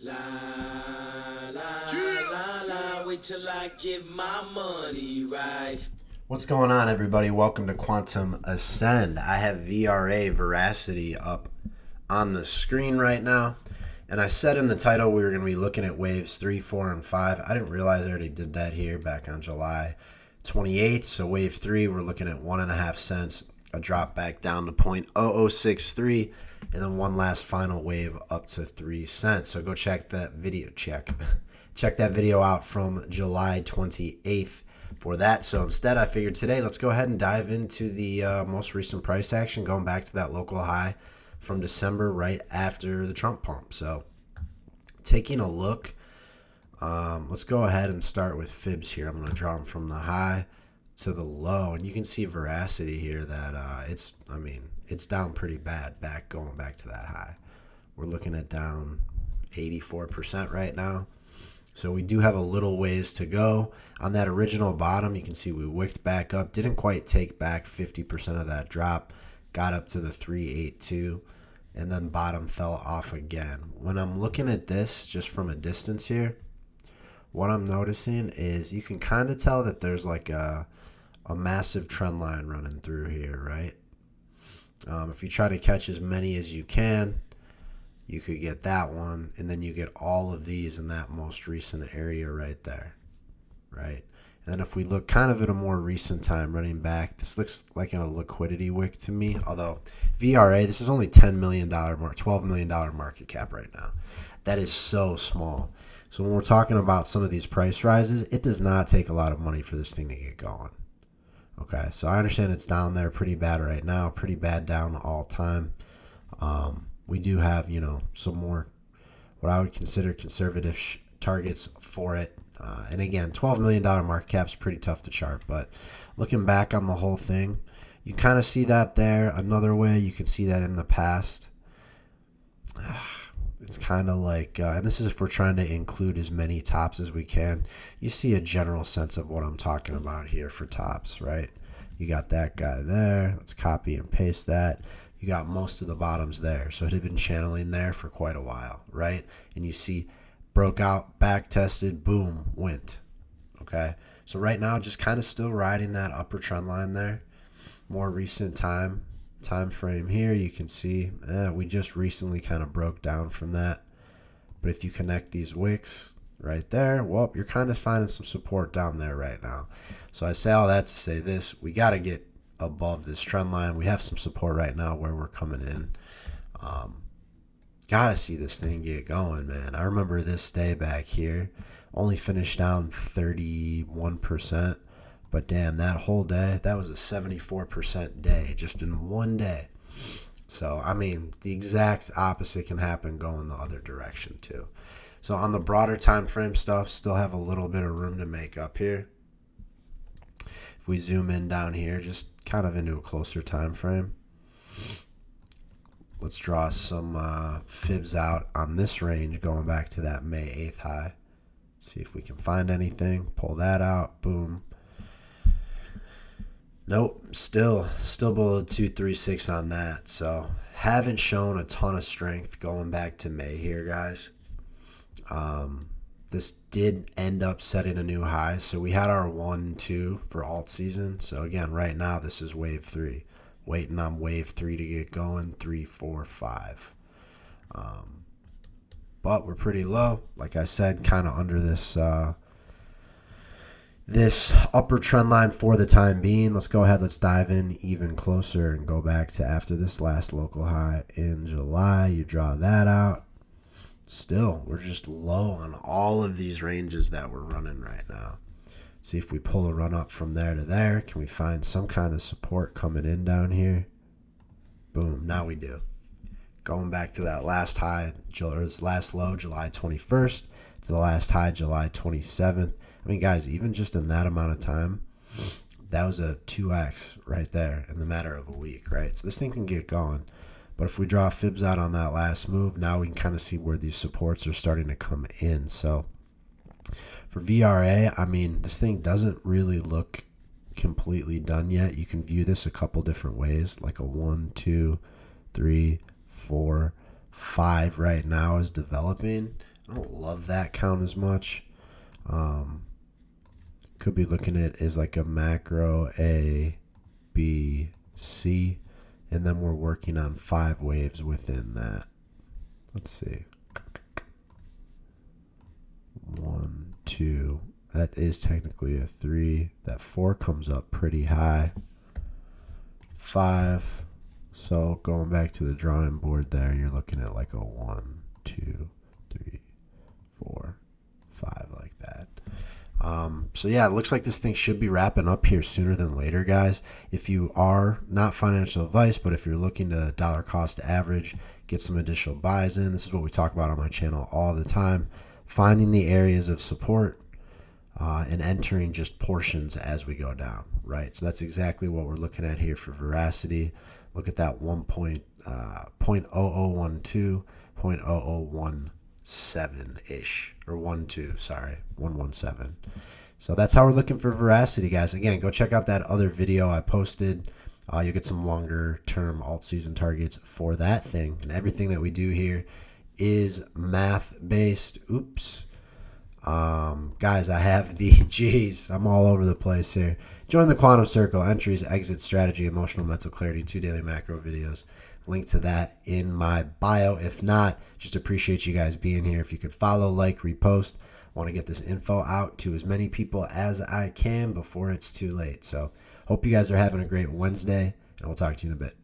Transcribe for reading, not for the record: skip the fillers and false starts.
La la la la, wait till I get my money right. What's going on, everybody? Welcome to Quantum Ascend. I have Verasity up on the screen right now. And I said in the title we were going to be looking at waves 3, 4, and 5. I didn't realize I already did that here back on July 28th. So wave 3, we're looking at 1.5 cents, a drop back down to 0.0063, and then one last final wave up to 3 cents. So go check that video. Check that video out from July 28th for that. So instead, I figured today, let's go ahead and dive into the most recent price action, going back to that local high from December right after the Trump pump. So taking a look, let's go ahead and start with fibs here. I'm going to draw them from the high to the low, and you can see Veracity here that it's down pretty bad going back to that high. We're looking at down 84% right now. So we do have a little ways to go. On that original bottom, you can see we wicked back up. Didn't quite take back 50% of that drop. Got up to the 382, and then bottom fell off again. When I'm looking at this just from a distance here, what I'm noticing is you can kind of tell that there's like a massive trend line running through here, right? If you try to catch as many as you can, you could get that one, and then you get all of these in that most recent area right there, right? And then if we look kind of at a more recent time running back, this looks like a liquidity wick to me, although VRA, this is only $10 million, $12 million market cap right now. That is so small. So when we're talking about some of these price rises, it does not take a lot of money for this thing to get going. Okay, so I understand it's down there pretty bad right now, pretty bad down all time. We do have, some more what I would consider conservative targets for it. And again, $12 million market cap is pretty tough to chart. But looking back on the whole thing, you kind of see that there. Another way you can see that in the past. It's kind of like, and this is if we're trying to include as many tops as we can. You see a general sense of what I'm talking about here for tops, right? You got that guy there. Let's copy and paste that. You got most of the bottoms there. So it had been channeling there for quite a while, right? And you see broke out, back tested, boom, went. Okay? So right now, just kind of still riding that upper trend line there. More recent time frame here, you can see we just recently kind of broke down from that. But if you connect these wicks right there, well, you're kind of finding some support down there right now. So I say all that to say this, we got to get above this trend line. We have some support right now where we're coming in. Gotta see this thing get going, man. I remember this day back here only finished down 31%, but damn, that whole day, that was a 74% day just in one day. So the exact opposite can happen going the other direction too. So on the broader time frame stuff, still have a little bit of room to make up here. If we zoom in down here, just kind of into a closer time frame, let's draw some fibs out on this range going back to that May 8th high. See if we can find anything. Pull that out. Boom. Nope. Still below 236 on that. So haven't shown a ton of strength going back to May here, guys. This did end up setting a new high. So we had our 1-2 for alt season. So again, right now, this is wave 3. Waiting on wave 3 to get going. 3, 4, 5. But we're pretty low. Like I said, kind of under this this upper trend line for the time being. Let's go ahead. Let's dive in even closer and go back to after this last local high in July. You draw that out. Still, we're just low on all of these ranges that we're running right now. See if we pull a run up from there to there. Can we find some kind of support coming in down here? Boom. Now we do. Going back to that last high, or last low, July 21st, to the last high, July 27th. Guys, even just in that amount of time, that was a 2x right there in the matter of a week, right? So this thing can get going. But if we draw fibs out on that last move, now we can kind of see where these supports are starting to come in. So for VRA, this thing doesn't really look completely done yet. You can view this a couple different ways, like a 1, 2, 3, 4, 5 right now is developing. I don't love that count as much. Could be looking at it as like a macro A, B, C, and then we're working on 5 waves within that. Let's see. 1, 2. That is technically a 3. That 4 comes up pretty high. 5. So going back to the drawing board there, you're looking at like a 1, 2, 3, 4, 5, like that. So yeah, it looks like this thing should be wrapping up here sooner than later, guys. If you are, not financial advice, but if you're looking to dollar cost average, get some additional buys in, this is what we talk about on my channel all the time. Finding the areas of support and entering just portions as we go down, right? So that's exactly what we're looking at here for Verasity. Look at that 0.0012, 0.0017-ish, or 117. So that's how we're looking for Verasity, guys. Again, go check out that other video I posted. You'll get some longer term alt season targets for that thing. And everything that we do here is math based. Oops. Guys, I have the G's. I'm all over the place here. Join the Quantum Circle, entries, exit strategy, emotional mental clarity, 2 daily macro videos. Link to that in my bio. If not, just appreciate you guys being here. If you could follow, like, repost. I want to get this info out to as many people as I can before it's too late. So hope you guys are having a great Wednesday, and we'll talk to you in a bit.